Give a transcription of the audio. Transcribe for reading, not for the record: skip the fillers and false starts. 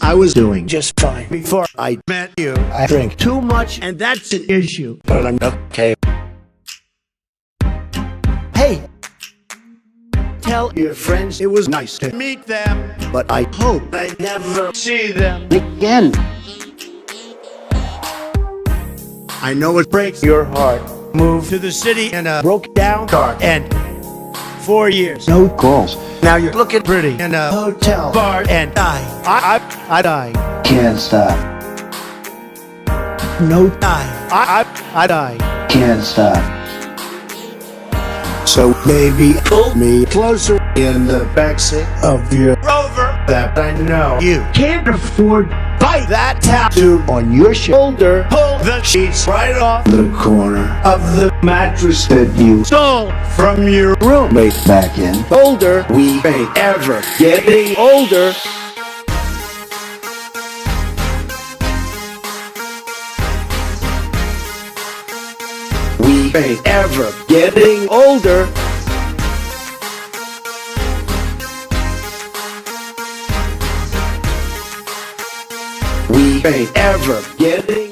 I was doing just fine before I met you. I drink too much, and that's an issue. But I'm okay. Hey, tell your friends it was nice to meet them, but I hope I never see them again. I know it breaks your heart. Moved to the city in a broke down car, and 4 years, no calls. Now you're looking pretty in a hotel bar, and I die. Can't stop. No, I die. Can't stop. So baby, pull me closer in the backseat of your Rover that I know you can't afford. Bite that tattoo on your shoulder. Pull the sheets right off the corner of the mattress that you stole from your roommate back in Boulder. We ain't ever getting older. We ain't ever getting older. We ain't ever getting